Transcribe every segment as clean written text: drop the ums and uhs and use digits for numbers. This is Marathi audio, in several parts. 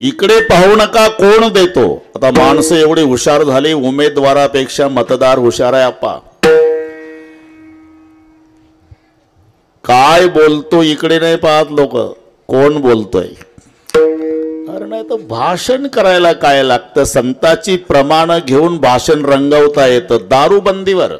इकडे पाहू नका कोण देतो. आता माणसं एवढी हुशार झाली, उमेदवारापेक्षा मतदार हुशार आहे. आप्पा काय बोलतो इकडे नाही पाहत लोक, कोण बोलतोय. अरे नाही तर भाषण करायला काय लागतं. संताची प्रमाण घेऊन भाषण रंगवता येतं. दारूबंदीवर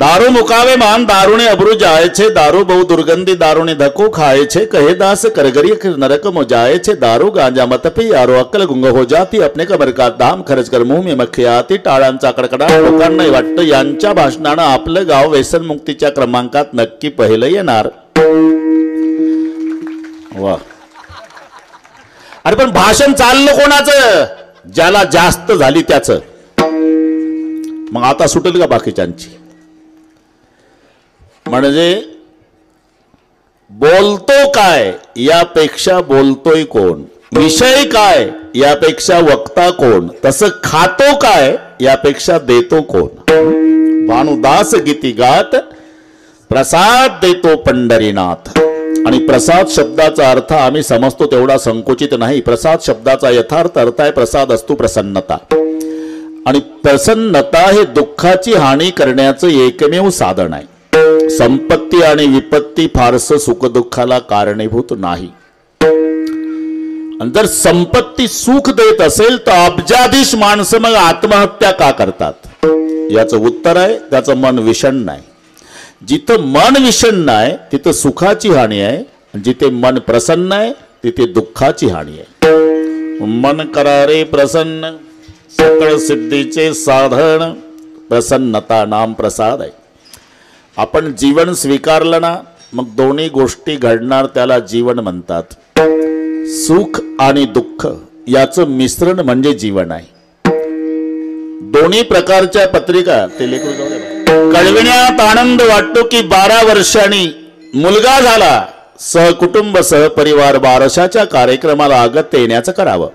दारू मुकावे मान दारुणे अब्रू जाय छे, दारू बहु दुर्गंधी दारुणे धक्को खाए छे, कहे दास करगरी नरक मो जाए छे, दारू गांजा मत पी यारो अक्कल गुंग हो जाती, अपने कमर का दाम खर्च कर मुंह में मक्खी आती. टाळ्यांचा कडकडाट लोकांनाही वाटतं यांच्या भाषणानं आपलं गाव व्यसन मुक्तीच्या क्रमांकात नक्की पहिलं येणार. वा. अरे पण भाषण चाललं कोणाचं? ज्याला जास्त झाली त्याचं. मग आता सुटेल का बाकीच्यांची? म्हणजे बोलतो काय यापेक्षा बोलतोय कोण, विषय काय यापेक्षा वक्ता कोण, तसं खातो काय यापेक्षा देतो कोण. भानुदास गीती गात प्रसाद देतो पंढरीनाथ. आणि प्रसाद शब्दाचा अर्थ आम्ही समजतो तेवढा संकुचित नाही. प्रसाद शब्दाचा यथार्थ अर्थ आहे प्रसाद असतो प्रसन्नता. आणि प्रसन्नता हे दुःखाची हानी करण्याचं एकमेव साधन आहे. संपत्ती आणि विपत्ती फारसं सुखदुःखाला कारणीभूत नाही. आणि जर संपत्ती सुख देत असेल तर अब्जाधीश माणसं मग आत्महत्या का करतात? याचं उत्तर आहे त्याचं मन विषण्ण आहे. जिथं मन विषण्ण आहे तिथं सुखाची हानी आहे, जिथे मन प्रसन्न आहे तिथे दुःखाची हानी आहे. मन करा रे प्रसन्न, सकळ सिद्धीचे साधन, प्रसन्नता नाम प्रसाद आहे. आपण जीवन स्वीकारलं ना मग दोन्ही गोष्टी घडणार, त्याला जीवन म्हणतात. सुख आणि दुःख याचं मिश्रण म्हणजे जीवन आहे. दोन्ही प्रकारच्या पत्रिका ते लेखून कळविण्यात आनंद वाटतो की 12 वर्षांनी मुलगा झाला, सहकुटुंब सहपरिवार बारशाच्या कार्यक्रमाला अगत्य येण्याचं करावं.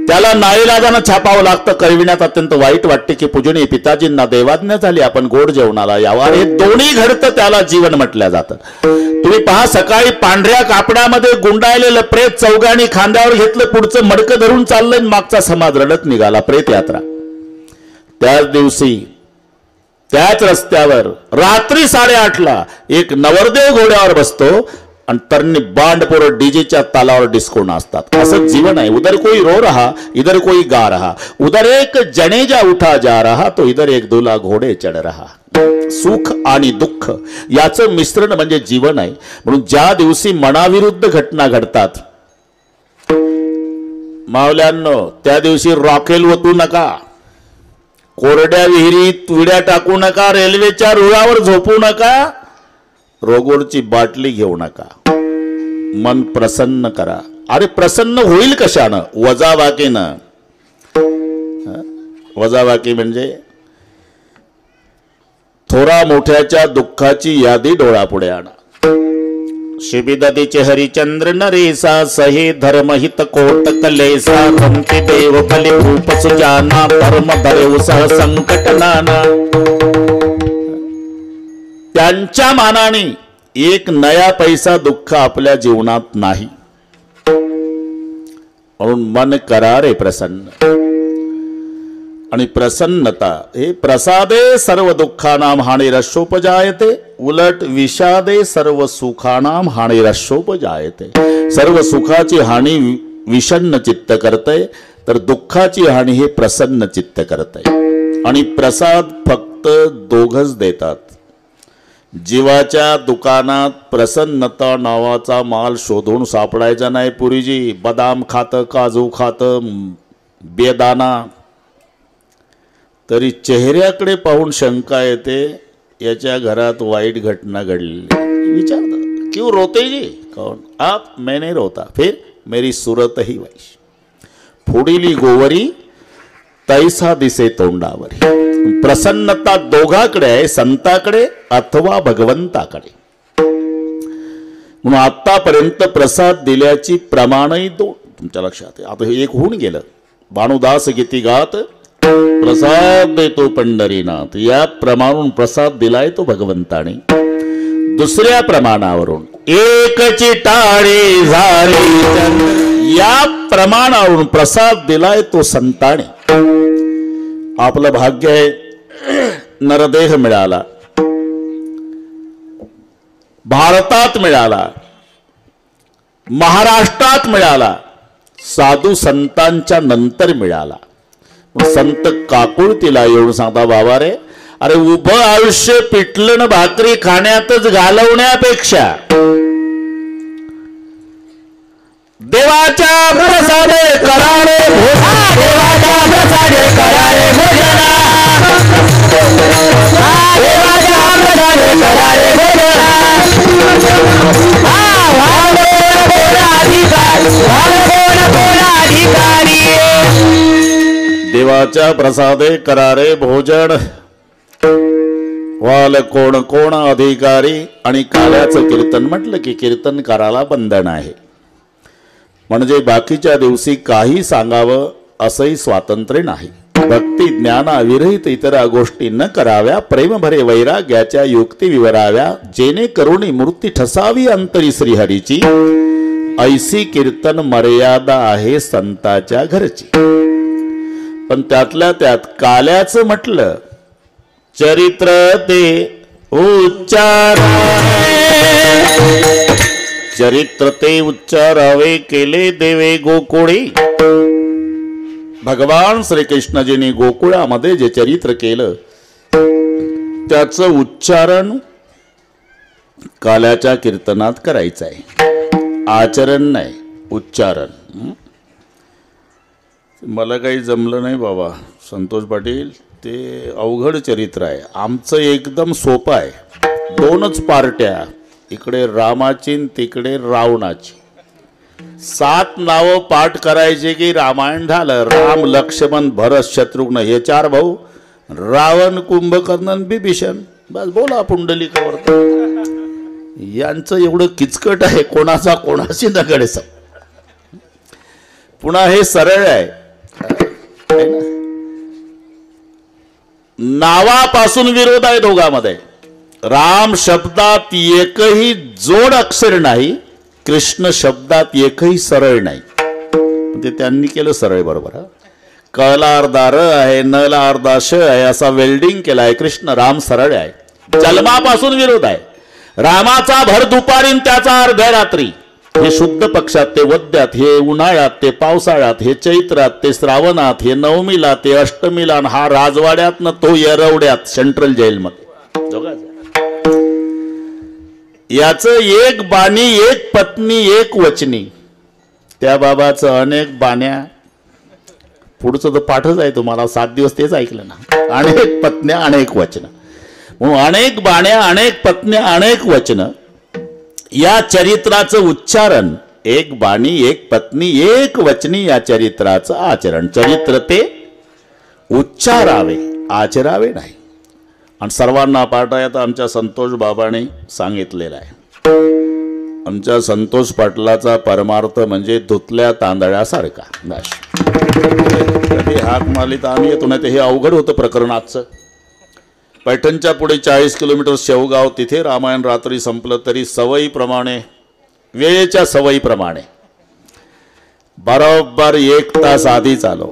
त्याला नाईलाजानं छापावं लागतं. कळविण्यात अत्यंत वाईट वाटते की पूजनीय पिताजींना देवाज्ञा झाली, आपण गोड जेवणाला यावं. हे दोन्ही घडतं त्याला जीवन म्हटलं जातं. तुम्ही पहा सकाळी पांढऱ्या कापडामध्ये गुंडाळलेलं प्रेत चौघांनी खांद्यावर घेतलं, पुढचं मडकं धरून चाललंय, मागचा समाज रडत निघाला. प्रेत यात्रा. त्याच दिवशी त्याच रस्त्यावर रात्री 8:30ला एक नवरदेव घोड्यावर बसतो आणि तरणी बांडपोर डीजेच्या तालावर डिस्को नाचतात. असं जीवन आहे. उधर कोई रो रहा इधर कोई गा रहा, उधर एक जनेजा उठा जा रहा तो इधर एक दूल्हा घोडे चढ रहा. सुख आणि दुःख याचं मिश्रण म्हणजे जीवन आहे. म्हणून ज्या दिवशी मनाविरुद्ध घटना घडतात मावल्यांनो, त्या दिवशी रॉकेल ओतू नका, कोरड्या विहिरीत विड्या टाकू नका, रेल्वेच्या रुळावर झोपू नका, रोगोरची बाटली घेऊ नका. मन प्रसन्न करा. अरे प्रसन्न होईल कशानं? वजाबाकीनं. वजाबाकी म्हणजे थोरा मोठ्याच्या दुःखाची यादी डोळापुढे आणा. शिबिदतीचे हरिचंद्र नरेसा सहे धर्महित कोट कलेसा, रमते देव बली भूप सुजाना, धर्म धरेव सह संकट नाना. त्यांच्या मानाने एक नया पैसा दुःख आपल्या जीवनात नाही. म्हणून मन करा रे प्रसन्न. आणि प्रसन्नता हे प्रसादे सर्व दुःखानाम हानिरशोपजायते, उलट विषादे सर्व सुखानाम हानिरशोपजायते. सर्व सुखाची हानी विषण्ण चित्त करते, तर दुःखाची हानी हे प्रसन्न चित्त करते. आणि प्रसाद फक्त दोघच देतात. जीवाच्या दुकानात प्रसन्नता नावाचा माल शोधून सापडायचा नाही. पुरीजी बदाम खातं, काजू खातं, बेदाना, तरी चेहऱ्याकडे पाहून शंका येते याच्या घरात वाईट घटना घडली. विचारता क्यों रोते जी? कौन? आप? मैं नहीं रोता. फिर मेरी सूरत ही वैश. फुडिली गोवरी तैसा दिसे तोंडावरी. प्रसन्नता दोघाकडे आहे, संताकडे अथवा भगवंताकडे. म्हणून आतापर्यंत प्रसाद दिल्याची प्रमाणही दोन तुमच्या लक्षात आहे. आता हे एक होऊन गेलं. भानुदास गीती गात प्रसाद देतो पंढरीनाथ, या प्रमाणून प्रसाद दिलाय तो भगवंताने. दुसऱ्या प्रमाणावरून एकची टाळी झाली या प्रमाणावरून प्रसाद दिलाय तो संताने. आपलं भाग्य आहे नरदेह मिळाला, भारतात मिळाला, महाराष्ट्रात मिळाला, साधू संतांच्या नंतर मिळाला. संत काकुळतीला येऊन सांगता, बाबा रे, अरे उभं आयुष्य पिठलं न भाकरी खाण्यातच घालवण्यापेक्षा देवाच्या प्रसादे करारे भोजना, देवाच्या प्रसादे करारे भोजना, देवाच्या प्रसादे करारे भोजना, देवाच्या प्रसादे करारे भोजन, वाल कोण कोण अधिकारी. आणि काल्याचं कीर्तन म्हटलं की कीर्तनकाराला बंधन आहे, म्हणजे बाकीच्या दिवशी काही सांगावं असंही स्वातंत्र्य नाही. भक्ती ज्ञान विरहित इतर गोष्टी न कराव्या, प्रेम भरे वैराग्याच्या युक्ती विवराव्या, जेणे करुणी मूर्ती ठसावी अंतरी श्रीहरीची, ऐसी कीर्तन मर्यादा आहे संताच्या घरची. पण त्यातल्या त्यात काल्याचं म्हटलं चरित्र ते उच्चारावे, चरित्र ते उच्चारावे केले देवे गोकुळी. भगवान श्रीकृष्णजींनी गोकुळामध्ये जे चरित्र केलं त्याचं उच्चारण काल्याच्या कीर्तनात करायचं आहे, आचरण नाही, उच्चारण. मला काही जमलं नाही बाबा संतोष पाटील, ते अवघड चरित्र आहे. आमचं एकदम सोपं आहे. 2च पार्ट्या, इकडे रामाची तिकडे रावणाची. 7 नावं पाठ करायचे की रामायण झालं. राम, लक्ष्मण, भरत, शत्रुघ्न हे 4 भाऊ, रावण, कुंभकर्ण, बिभीषण, बस बोला पुंडलिकावर. यांचं एवढं किचकट आहे, कोणाचा कोणाशी नगडे. पुन्हा हे सरळ आहे, नावापासून विरोध आहे दोघांमध्ये. राम शब्दात एकही जोड अक्षर नाही, कृष्ण शब्दात एकही सरळ नाही. ते त्यांनी केलं सरळ, बरोबर. कला अर्धा र आहे, नला अर्धा श आहे, असा वेल्डिंग केला आहे. कृष्ण राम सरळ आहे. जन्मापासून विरोध आहे. रामाचा भर दुपारी, त्याचा अर्ध्या रात्री. हे शुद्ध पक्षात, ते वद्यात, हे उन्हाळ्यात, ते पावसाळ्यात, हे चैत्रात, ते श्रावणात, हे नवमीला, ते अष्टमीला, हा राजवाड्यात न तो येरवड्यात सेंट्रल जेलमध्ये. याच एक बाणी, एक पत्नी, एक वचनी. त्या बाबाचं अनेक बाण्या, पुढचं तर पाठच आहे तुम्हाला, 7 दिवस तेच ऐकलं ना. अनेक पत्न्या, अनेक वचन. म्हणून अनेक बाण्या, अनेक पत्न्या, अनेक वचन. या चरित्राचं उच्चारण, एक बाणी, एक पत्नी, एक वचनी, या चरित्राचं आचरण. चरित्र ते उच्चारावे, आचरावे नाही. आणि सर्वांना पाठ आहे. आता आमच्या संतोष बाबांनी सांगितलेलं आहे. आमच्या संतोष पाटलाचा परमार्थ म्हणजे धुतल्या तांदळासारखा. कधी हाक मारली तर आम्ही येतो, नाही तर हे अवघड होतं प्रकरण आजचं. पैठणच्या पुढे 40 किलोमीटर शेवगाव, तिथे रामायण रात्री संपलं तरी सवयीप्रमाणे, वेळेच्या सवयीप्रमाणे बरोबर 1 तास आधी चालव.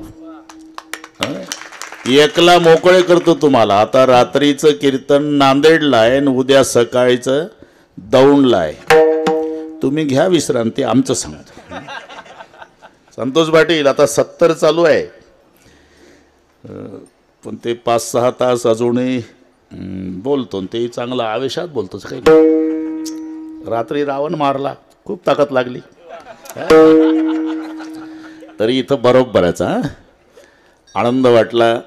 एकला मोकळे करतो तुम्हाला. आता रात्रीचं कीर्तन नांदेडला आहे आणि उद्या सकाळीचं दौंडला आहे. तुम्ही घ्या विश्रांती, आमचं सांगतो. संतोष पाटील आता 70 चालू आहे, पण ते 5-6 तास अजूनही बोलतो. ते चांगला आवेशात बोलतोच. काही रात्री रावण मारला, खूप ताकद लागली, तरी इथं बरोबरच. आनंद वाटला.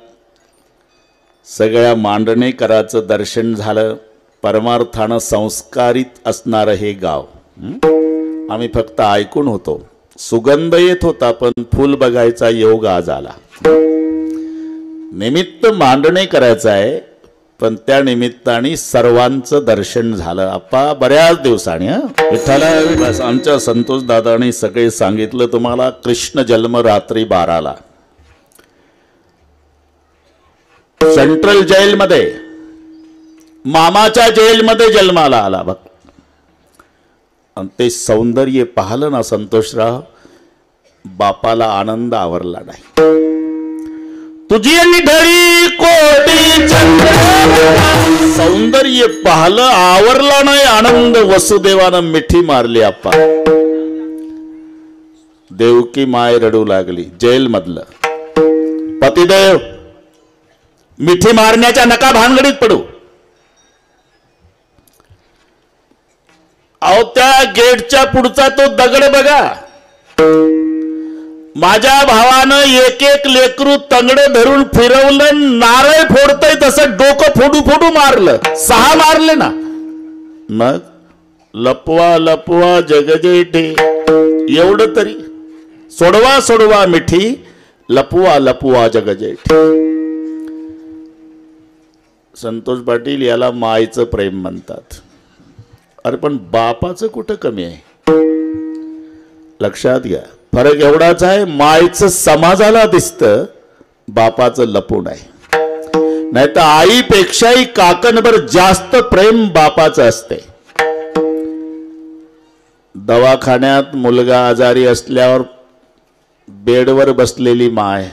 सगळ्या मांडणेकराचं दर्शन झालं. परमार्थानं संस्कारित असणारं हे गाव. आम्ही फक्त ऐकून होतो. सुगंध येत होता, पण फुल बघायचा योग आज आला. निमित्त मांडणे करायचं आहे, पण त्या निमित्ताने सर्वांचं दर्शन झालं. आप्पा बऱ्याच दिवसांनी. बस आमच्या संतोष दादांनी सगळे सांगितलं तुम्हाला. कृष्ण जन्म रात्री 12ला सेंट्रल जेलमध्ये, मामाच्या जेलमध्ये जन्माला आला बघ. आणि ते सौंदर्य पाहिलं ना संतोषराव, बापाला आनंद आवरला नाही. तुझी निढळी कोटी चंद्र सौंदर्य पाहलं आवरला नाही आनंद. वसुदेवानं मिठी मारली आप्पा. देवकी माय रडू लागली. जेल मधलं पतिदेव मिठी मारण्याच्या नका भानगडीत पडू. अहो त्या गेटच्या पुढचा तो दगड बघा. माझ्या भावानं एक एक लेकरू तंगडे धरून फिरवलं. नारळ फोडतय तसं डोकं फोडू फोडू मारलं. 6 मारले ना. मग लपवा लपवा जगजेठे एवढं तरी सोडवा सोडवा मिठी लपवा लपवा जगजेठे. संतोष पाटील याला मायचं प्रेम म्हणतात. अरे पण बापाचं कुठं कमी आहे. लक्षात घ्या फरक एवढाच आहे. मायचं समाजाला दिसतं बापाचं लपून आहे. नाही तर आईपेक्षाही काकणभर जास्त प्रेम बापाचं असते. दवाखान्यात मुलगा आजारी असल्यावर बेडवर बसलेली माय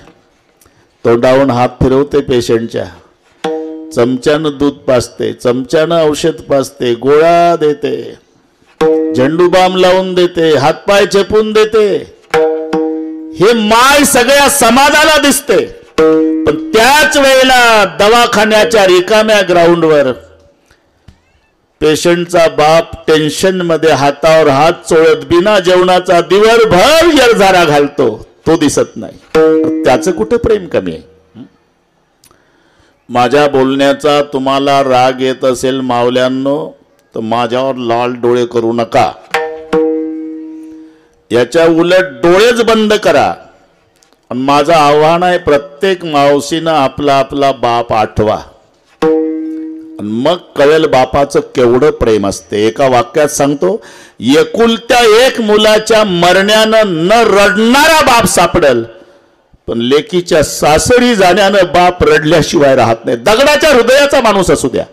तोंडावून हात फिरवते पेशंटच्या. चमच्यानं दूध पाजते, चमच्यानं औषध पाजते, गोळ्या देते, झेंडू बाम लावून देते, हातपाय चेपून देते. हे माय सगळ्या समाजाला दिसते. पण त्याच वेळेला दवाखान्याच्या रिकाम्या ग्राउंडवर पेशंटचा बाप टेन्शन मध्ये हातावर हात चोळत बिना जेवणाचा दिवसभर यरझारा घालतो. तो दिसत नाही. त्याचं कुठे प्रेम कमी आहे. माझ्या बोलण्याचा तुम्हाला राग येत असेल मावल्यांनो तर माझ्यावर लाल डोळे करू नका. याच्या उलट डोळेच बंद करा. आणि माझं आव्हान आहे प्रत्येक मावशीनं आपला आपला बाप आठवा. मग कळेल बापाचं केवढं प्रेम असते. एका वाक्यात सांगतो, एकुलत्या एक मुलाच्या मरण्यानं न रडणारा बाप सापडेल, पण लेकीच्या सासरी जाण्यानं बाप रडल्याशिवाय राहत नाही. दगडाच्या हृदयाचा माणूस असू द्या.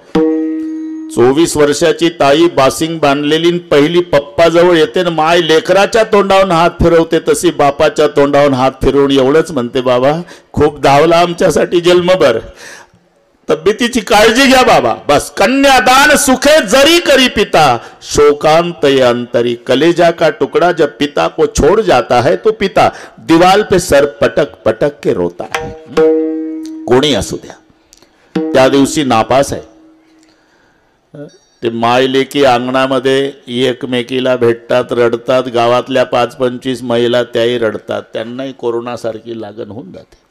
24 वर्षाची ताई बासिंग बांधलेली पहिली पप्पाजवळ येते ना माय लेकराच्या तोंडावरून हात फिरवते तशी बापाच्या तोंडावरून हात फिरवून एवढंच म्हणते, बाबा खूप धावला आमच्यासाठी जन्मभर, तब्येतीची काळजी घ्या बाबा. बस. कन्यादान सुखे जरी करी पिता, शोकांत अंतरी कलेजा का टुकड़ा जब पिता को छोड़ जाता है तो पिता दीवाल पे सर पटक पटक के रोता है. कोणी असू द्या. त्या दिवशी नापास आहे. ते माय लेकी अंगणामध्ये एकमेकीला भेटतात, रडतात. गावातल्या 5-25 महिला त्याही रडतात. त्यांनाही कोरोना सारखी लागण होऊन जाते.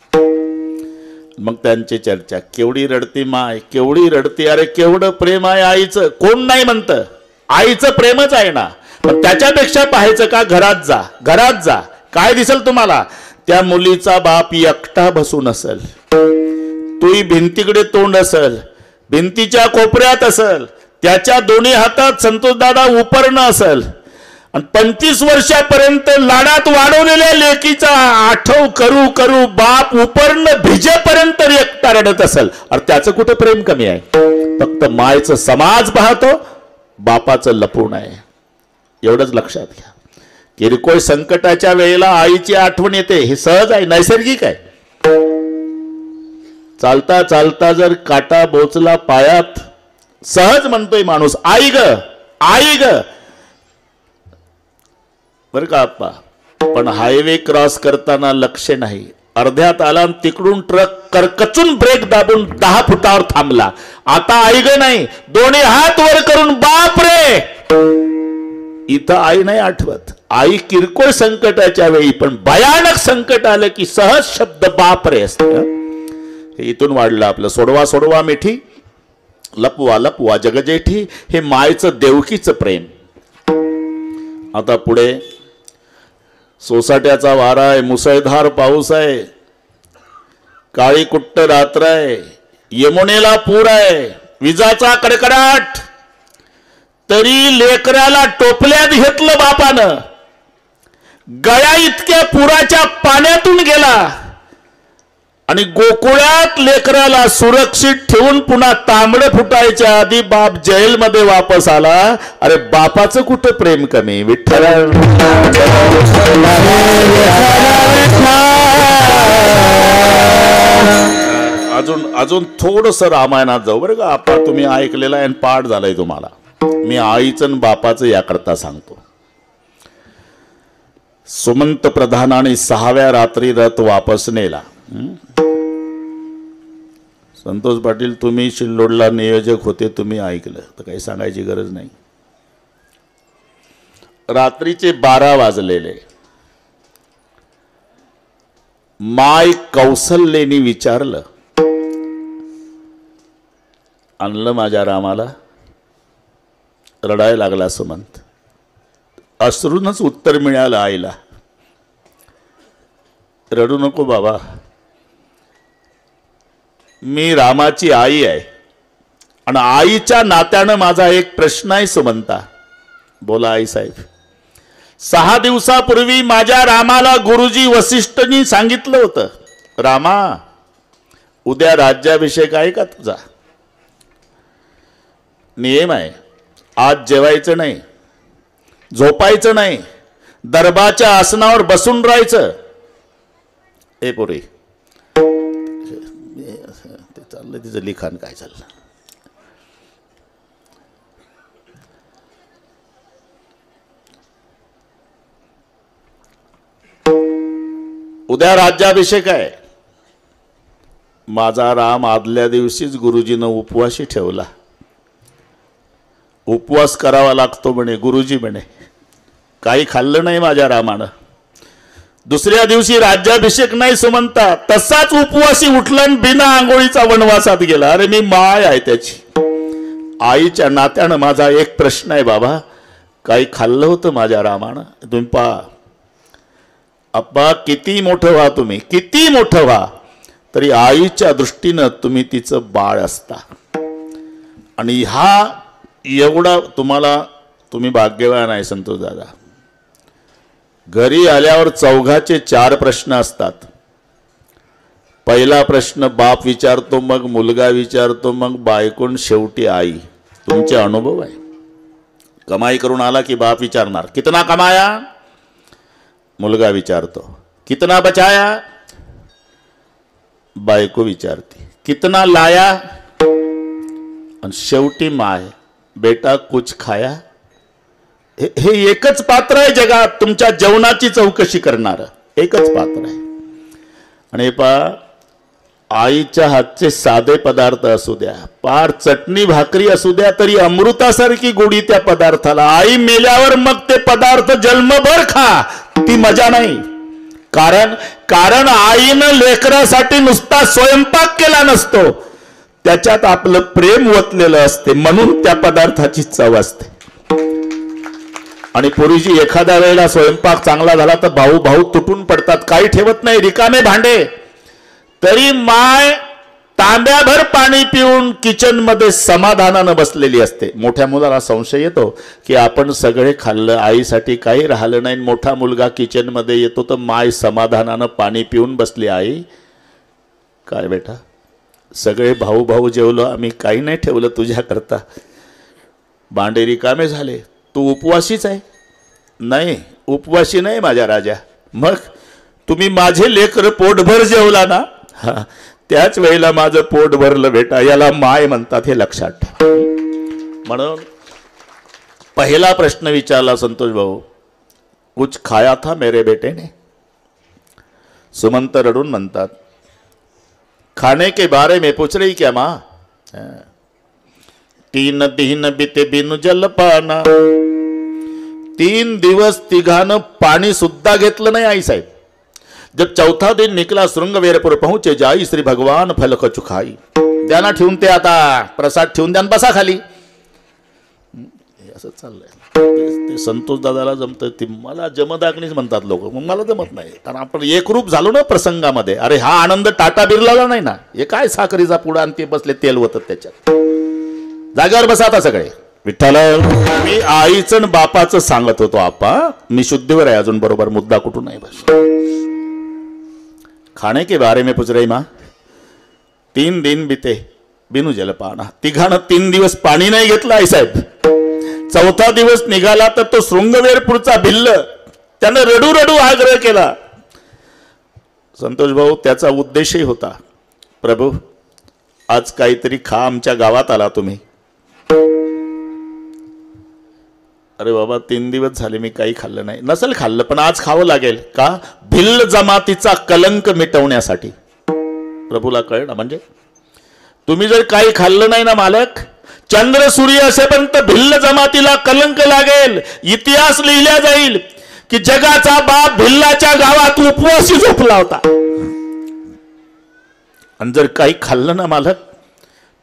मग त्यांची चर्चा, केवढी रडती माय, केवढी रडती. अरे केवढं प्रेम आहे आईचं. कोण नाही म्हणतं. आईचं प्रेमच आहे ना. पण त्याच्यापेक्षा पाहायचं का, घरात जा, घरात जा. काय दिसेल तुम्हाला, त्या मुलीचा बाप एकटा बसून असेल, तोही भिंतीकडे तोंड असेल, भिंतीच्या कोपऱ्यात असेल, त्याच्या दोन्ही हातात संतोषदादा उपरणं असेल, आणि 25 वर्षापर्यंत लाडात वाढवलेल्या लेकीचा आठव करू करू बाप उपरणं भिजेपर्यंत एकटा रडत असेल. अरे त्याचं कुठं प्रेम कमी आहे. फक्त मायचं समाज पाहतो, बापाचं लपून आहे. एवढंच लक्षात घ्या. किरकोळ संकटाच्या वेळेला आईची आठवण येते. हे सहज आहे, नैसर्गिक आहे. चालता चालता जर काटा बोचला पायात, सहज म्हणतोय माणूस, आई ग, आई ग. बरं का आप्पा. पण हायवे क्रॉस करताना लक्ष नाही. अर्ध्यात आला तिकडून ट्रक करकचून ब्रेक दाबून 10 फुटावर थांबला. आता आई ग नाही, दोन्ही हात वर करून बाप रे. इथं आई नाही आठवत. आई किरकोळ संकटाच्या वेळी, पण भयानक संकट आलं की सहज शब्द बाप रे असतं. हे इथून वाढलं आपलं. सोडवा सोडवा मिठी लपवा लपवा जगजेठी. हे मायचं देवकीचं प्रेम. आता पुढे सोसाट्याचा वारा आहे, मुसळधार पाऊस आहे, काळी कुट्ट रात्र आहे, यमुनेला पूर आहे, विजाचा कडकडाट. तरी लेकराला टोपल्यात घेतलं आणि गोकुळात लेकराला सुरक्षित ठेवून पुन्हा तांबडं फुटायच्या आधी बाप जेलमध्ये वापस आला. अरे बापाचं कुठं प्रेम कमी. विठ्ठल अजून थोडस रामायणात जाऊ बरं का. आपण तुम्ही ऐकलेला आहे पाठ झालाय तुम्हाला. मी आईचं आणि बापाचं याकरता सांगतो. सुमंत प्रधानाने 6व्या रात्री रथ वापस नेला. संतोष पाटील तुम्ही शिल्लोडला नियोजक होते, तुम्ही ऐकलं तर काही सांगायची गरज नाही. रात्रीचे 12 वाजलेले. माय कौसल्याने विचारलं, आणलं माझ्या रामाला. रडायला लागला सुमंत. अश्रूनच उत्तर मिळालं आईला, रडू नको बाबा, मी रामाची आई आहे आणि आईच्या नात्यानं माझा एक प्रश्न आहे सुमंता. बोला आई साहेब. 6 दिवसापूर्वी माझ्या रामाला गुरुजी वसिष्ठनी सांगितलं होतं, रामा उद्या राज्याभिषेक आहे का तुझा. नियम आहे, आज जेवायचं नाही, झोपायचं नाही, दरबारच्या आसनावर बसून राहायचं. ए पोरी, ते चाललंय तिचं लिखाण काय चाललं. उद्या राज्याभिषेक आहे. माझा राम आदल्या दिवशीच गुरुजीनं उपवाशी ठेवला. उपवास करावा लागतो म्हणे गुरुजी म्हणे. काही खाल्लं नाही माझ्या रामानं. दुसऱ्या दिवशी राज्याभिषेक नाही सुमंता, तसाच उपवासी उठला आणि बिना आंघोळीचा वनवासात गेला. अरे मी माय आहे त्याची. आईच्या नात्यानं माझा एक प्रश्न आहे बाबा, काही खाल्लं होतं माझ्या रामानं. तुम्ही पहा अप्पा, किती मोठं व्हा तुम्ही, किती मोठं व्हा, तरी आईच्या दृष्टीनं तुम्ही तिचं बाळ असता. आणि हा एवढा तुम्ही भाग्यवान आहे संतोष दादा. घरी आल्यावर चौघाचे 4 प्रश्न असतात. पहिला प्रश्न बाप विचारतो, मग मुलगा विचारतो, मग बायकोन, शेवटी आई. तुमचे अनुभव आहे. कमाई करून आला की बाप विचारणार कितना कमाया, मुलगा विचारतो कितना बचाया, बायको विचारती कितना लाया, आणि शेवटी माय बेटा कुछ खाया. हे एकच पात्र आहे जगात तुमच्या जेवणाची चौकशी करणार, एकच पात्र आहे. आणि पहा, आईच्या हातचे साधे पदार्थ असू द्या, पार चटणी भाकरी असू द्या, तरी अमृतासारखी गोडी त्या पदार्थाला. आई मेल्यावर मग ते पदार्थ जन्मभर खा, ती मजा नाही. कारण आईनं लेकरासाठी नुसता स्वयंपाक केला नसतो, त्याच्यात आपलं प्रेम ओतलेलं असते, म्हणून त्या पदार्थाची चव असते. आणि पूर्वीची एखाद्या वेळेला स्वयंपाक चांगला झाला तर भाऊ भाऊ तुटून पडतात, काही ठेवत नाही, रिकामे भांडे. तरी माय तांब्याभर पाणी पिऊन किचन मध्ये समाधानानं बसलेली असते. मोठ्या मुलाला संशय येतो की आपण सगळे खाल्लं, आईसाठी काही राहिलं नाही. मोठा मुलगा किचन मध्ये येतो तर माय समाधानानं पाणी पिऊन बसली. आई काय बेटा, सगळे भाऊ भाऊ जेवलो, आम्ही काही नाही ठेवलं तुझ्याकरता, भांडे रिकामे झाले, तू उपवासीच आहे. नाही, उपवासी नाही माझ्या राजा. मग तुम्ही माझे लेकर पोटभर जेवला ना, त्याच वेळेला माझं पोट भरलं बेटा. याला माय म्हणतात, हे लक्षात ठेवा. म्हणून पहिला प्रश्न विचारला संतोष भाऊ, कुछ खाया था मेरे बेटे ने. सुमंत रडून म्हणतात, खाने के बारे में पूछ रही क्या माँ. 3 दिन बीते बिनु जल पाना. 3 दिवस तिघानं पाणी सुद्धा घेतलं नाही आई साहेब. जब चौथा दिन निकला श्रृंगवेरपुर पहुंचे जाई, श्री भगवान फल कछु खाई. द्याना ठेवून ते आता प्रसाद ठेवून द्यान बसा खाली. असं चाललंय. ते संतोष दादाला जमतं, ते मला जमदाग्नीच म्हणतात लोक, मग मला जमत नाही. कारण आपण एकरूप झालो ना प्रसंगामध्ये. अरे हा आनंद टाटा बिर्लाला नाही ना. हे काय साखरीचा पुडा आणि ते बसले तेल होतं त्याच्यात. जागेवर बसा आता सगळे. विठ्ठल, मी आईचं बापाचं सांगत होतो आपा, मी शुद्धीवर आहे अजून, बरोबर मुद्दा कुठून नाही. बस खाने के बारे में पूछ रही माँ. 3 दिन बिते बिनु जलपाना. तिघानं 3 दिवस पाणी नाही घेतलं आई साहेब. 4था दिवस निघाला तर तो शृंगवेरपूरचा भिल्ल त्यानं रडू रडू आग्रह केला. संतोष भाऊ त्याचा उद्देशही होता, प्रभू आज काहीतरी खा, आमच्या गावात आला तुम्ही. अरे बाबा 3 दिवस झाले मी काही खाल्लं नाही. नसेल खाल्लं पण आज खावं लागेल. का? भिल्ल जमातीचा कलंक मिटवण्यासाठी. प्रभूला कळलं म्हणजे तुम्ही जर काही खाल्लं नाही ना मालक, चंद्र सूर्य असेपर्यंत भिल्ल जमातीला कलंक लागेल. इतिहास लिहिला जाईल की जगाचा बाप भिल्लाच्या गावात उपवासी झोपला होता. आणि जर काही खाल्लं ना मालक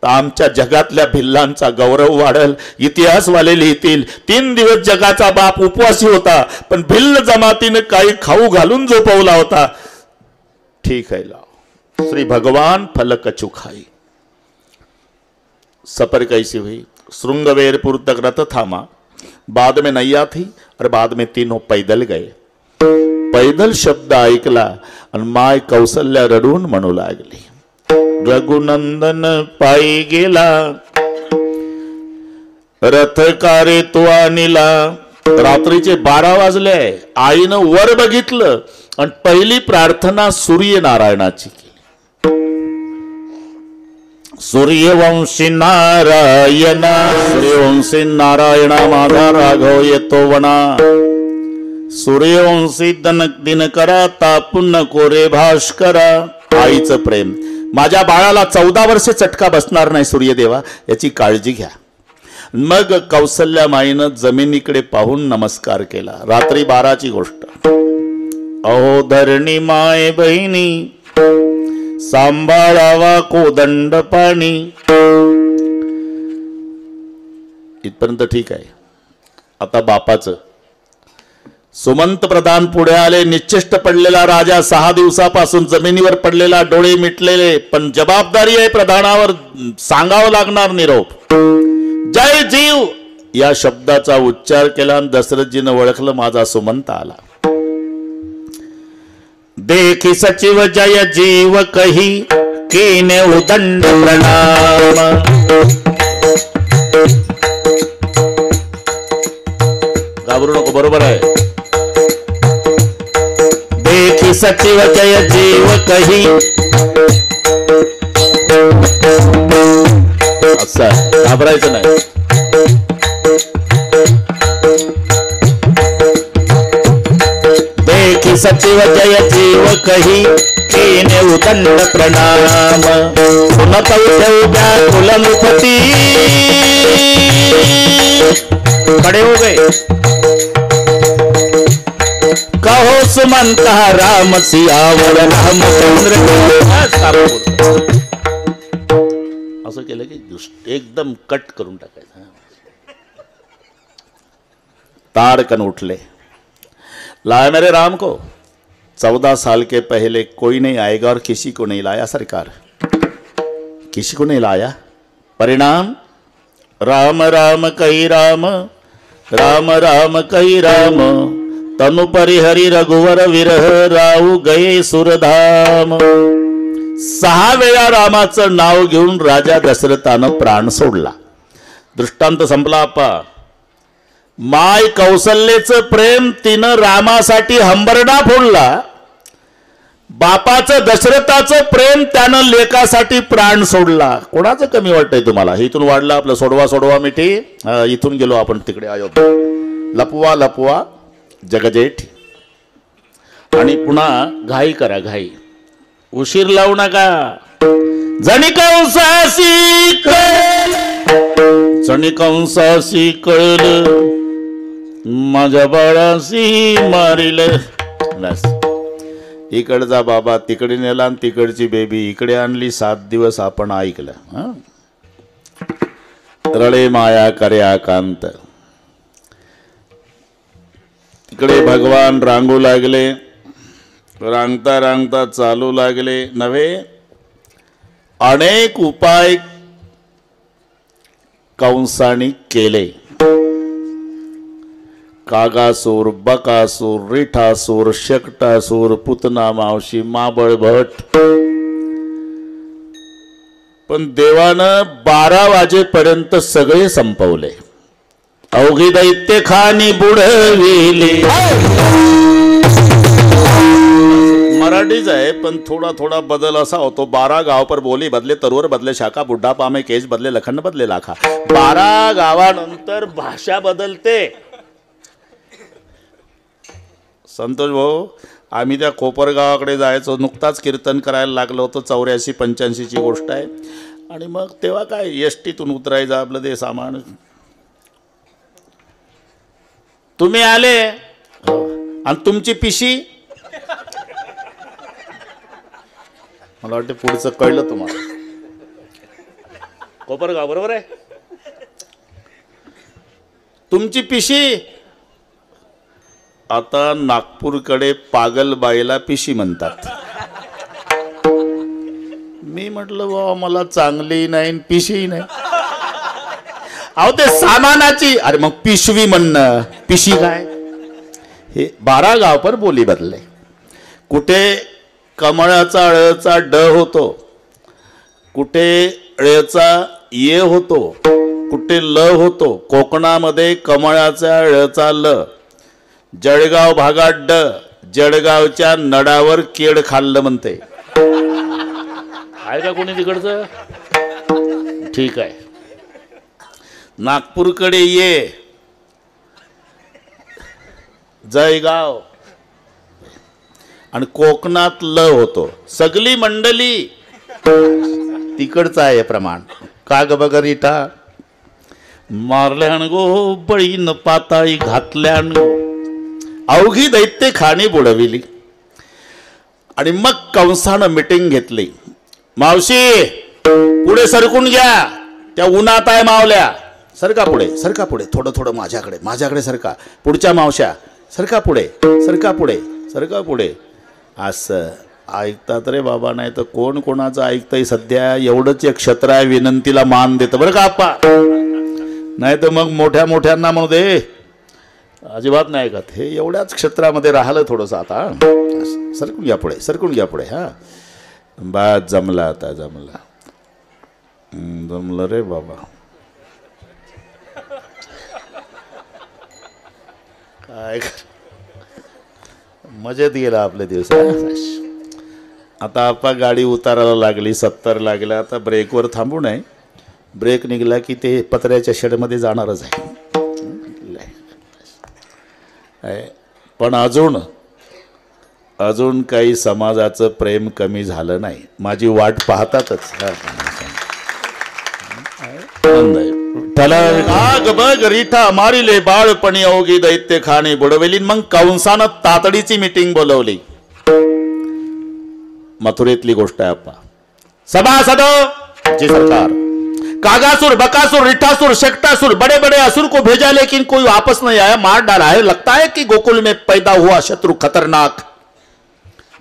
तर आमच्या जगातल्या भिल्लांचा गौरव वाढेल. इतिहासवाले लिहितील 3 दिवस जगाचा बाप उपवासी होता पण भिल्ल जमातीने काही खाऊ घालून झोपवला होता. ठीक है लाओ. श्री भगवान फल कछु खाई. सफर कैसी हुई? श्रृंगवेरपुर तक रथ थामा, बाद में नैया थी और बाद में तीनों पैदल गए. पैदल शब्द ऐकला आणि माय कौसल्या रडून म्हणू लागली, रघुनंदन पायी गेला रथ कारे तो आणिला. रात्रीचे 12 वाजले. आईनं वर बघितलं आणि पहिली प्रार्थना सूर्यनारायणाची केली. सूर्यवंशी नारायण, सूर्यवंशी नारायणा माझा राघव येतो वना. सूर्यवंशी दिनकरा तापून नको रे भास्करा. आईचं प्रेम. माझ्या बाळाला 14 वर्षे चटका बसणार नाही सूर्यदेवा याची काळजी घ्या. मग कौसल्या माईनं जमिनीकडे पाहून नमस्कार केला. रात्री 12ची गोष्ट. अहो धरणी माय बहिणी सांभाळावा कोदंड पाणी. इथपर्यंत ठीक आहे. आता बापाचं. सुमंत प्रधान पुढे आले. निश्चेष्ट पडलेला राजा 6 दिवसापासून जमिनीवर पडलेला, डोळे मिटलेले, पण जबाबदारी आहे प्रधानावर, सांगावं लागणार निरोप. जय जीव या शब्दाचा उच्चार केला आणि दशरथजीनं ओळखलं माझा सुमंत आला. देखी सचिव जय जीव कही कीने उदंड प्रणाम. घाबरू नको, बरोबर आहे. देखी सचिव जय जीव कही. असं घाबरायचं नाही. देखी सचिव जय जीव कही कीने उदंड प्रणाम. सुनत उद्या कुलमुखती. खड़े हो गए. कहो सुमंत राम सियावर रामचंद्र. असं केलं की एकदम कट करून टाकायचं. ताड़कन उठले. लाया मेरे राम को. 14 साल के पहले कोई नहीं आएगा और किसी को नहीं लाया सरकार, किसी को नहीं लाया. परिणाम राम राम कही राम, राम राम कही राम. तनु परिहरी रघुवर विरह राहू गये सुरधाम. 6 वेळा रामाचं नाव घेऊन राजा दशरथानं प्राण सोडला. दृष्टांत संपला आपा. माय कौसल्येचं प्रेम तिनं रामासाठी हंबरडा फोडला. बापाचं दशरथाचं प्रेम त्यानं लेकासाठी प्राण सोडला. कोणाचं कमी वाटतंय तुम्हाला? इथून वाढलं आपलं सोडवा सोडवा मिठी. इथून गेलो आपण तिकडे अयोध्या. लपवा लपवा जगजेठ. आणि पुन्हा घाई करा, घाई. उशीर लावू नका. जणी कंसासी कळलं, जणी कंसासी कळलं माझ्या बाळाशी मारिल. बस. इकडचा बाबा तिकडे नेला आणि तिकडची बेबी इकडे आणली. 7 दिवस आपण ऐकलं. रळे माया करे आकांत. तिकडे भगवान रांगू लागले. रांगता रांगता चालू लागले. नव्हे अनेक उपाय कंसाने केले. कागासूर, बकासूर, रिठासूर, शकटासूर, पुतना मावशी, माबळ भट पण देवानं 12 वाजेपर्यंत सगळे संपवले. अवघी दैत्य खानी बुडविली. मराठीच आहे पण थोडा थोडा बदल असा होतो. 12 गाव पर बोली बदले, तरुवर बदले शाखा, बुड्ढा पामे केस बदले, लखंड बदले लाखा. 12 गावानंतर भाषा बदलते. संतोष भाऊ, आम्ही त्या कोपरगावाकडे जायचो, नुकताच कीर्तन करायला लागलो होतो. 84-85 ची गोष्ट आहे. आणि मग तेव्हा काय एसटीतून उतरायचं आपलं ते सामान. तुम्ही आले आणि तुमची पिशी, मला वाटतं पुढचं कळलं तुम्हाला. कोपरगाव बरोबर आहे. तुमची पिशी. आता नागपूरकडे पागलबाईला पिशी म्हणतात. मी म्हटलं बाबा मला चांगली नाही पिशी नाही. अहो ते सामानाची. अरे मग पिशवी म्हणणं, पिशी काय. हे 12 गाव पर बोली बदले. कुठे कमळाचा ळचा ड होतो, कुठे ळचा ये होतो, कुठे ल होतो. कोकणामध्ये कमळाचा ळचा ल. जळगाव भागात ड. जळगावच्या नडावर केड खाल्लं म्हणते. आहे का कोणी तिकडचं. ठीक आहे. नागपूरकडे ये, जळगाव. आणि कोकणात ल होतो. सगळी मंडळी तिकडचं आहे प्रमाण. का ग बगरीटा मारल्यान गो बळीन पाताळी घातल्यान गो. अवघी दैत्य खाणी बुडविली. आणि मग कंसानं मीटिंग घेतली. मावशी पुढे सरकून घ्या, त्या उन्हात आहे मावल्या. सरका पुढे, सरका पुढे, थोडं थोडं माझ्याकडे, माझ्याकडे सरका. पुढच्या मावश्या सरका पुढे, सरका पुढे, सरका पुढे. असं ऐकतात रे बाबा. नाही तर कोण कोणाचं ऐकतंय सध्या. एवढंच एक क्षेत्र आहे, विनंतीला मान देतं बरं का आप्पा. नाही तर मग मोठ्या मोठ्यांना म्हणू दे, अजिबात नाही ऐकत. हे एवढ्याच क्षेत्रामध्ये राहिलं थोडंसं. आता सरकून घ्या पुढे, सरकून घ्या पुढे. हा बा जमला, आता जमला, जमलं रे बाबा. काय मजेत गेला आपले दिवस. आता आपा गाडी उतारायला लागली, 70 लागला. आता ब्रेकवर थांबू नये. ब्रेक निघाला की ते पत्र्याच्या शेडमध्ये जाणारच आहे. पण अजून काही समाजाचं प्रेम कमी झालं नाही. माझी वाट पाहतातच. त्याला आग बग रिठा मारिले बाळपणी अवघी दैत्य खाणी बुडवली. मग कंसानं तातडीची मीटिंग बोलवली. मथुरेतली गोष्ट आहे अप्पा. सभासदो जी सरकार, कागासुर, बकासुर, रिठासुर, शेकटासुर, बड़े बड़े असुर को भेजा लेकिन कोई वापस नहीं आया, मार डाला है. लगता है कि गोकुल में पैदा हुआ शत्रु खतरनाक.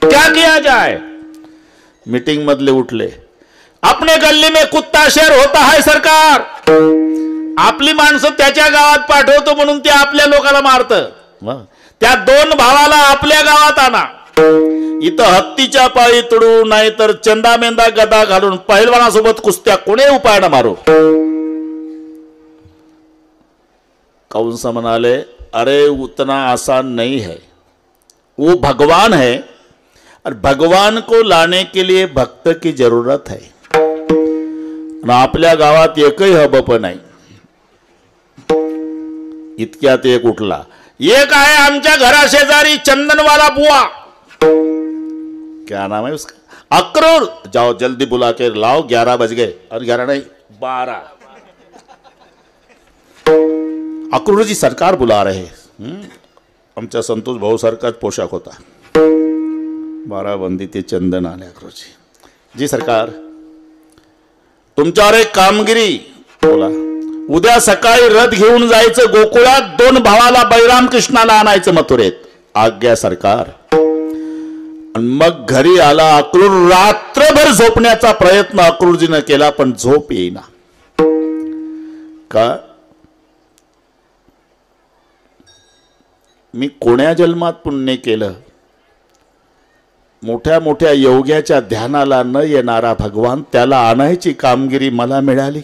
क्या किया जाए. मीटिंग मधले उठले. अपने गल्ली में कुत्ता शेर होता है सरकार. आपली माणसं त्याच्या गावात पाठवतो म्हणून ते आपल्या लोकांना मारतं. त्या 2 भावाला आपल्या गावात आणा. इथं हत्तीच्या पाळी तुडू, नाही तर चंदा मेंदा गदा घालून पहिलवानासोबत कुस्त्या कोणी उपायानं मारू. कंस म्हणाले, अरे उतना आसान नहीं है. वो भगवान है और भगवान को लाने के लिए भक्त की जरूरत है. आपल्या गावात एकही हबप नाही. इतक्यात एक उठला. एक आहे आमच्या घरा शेजारी चंदनवाला बुआ. क्या नाम है उसका. अक्रूर. जाओ जल्दी बुला के लाओ. 11 बज गए. और 11 नहीं 12. अक्रूर जी सरकार बुला रहे. आमच्या संतोष भाऊ सारखाच पोशाख होता. 12 बंदी ते चंदन आले. अक्रूरजी, जी सरकार, तुमच्यावर एक कामगिरी. बोला. उद्या सकाळी रथ घेऊन जायचं गोकुळात. 2 भावाला बळराम कृष्णाला आणायचं मथुरेत. आज्ञा सरकार. आणि मग घरी आला अक्रूर. रात्रभर झोपण्याचा प्रयत्न अक्रूरजीनं केला पण झोप येईना. का. मी कोण्या जन्मात पुण्य केलं. मोठ्या मोठ्या योग्याच्या ध्यानाला न येणारा भगवान, त्याला आणायची कामगिरी मला मिळाली.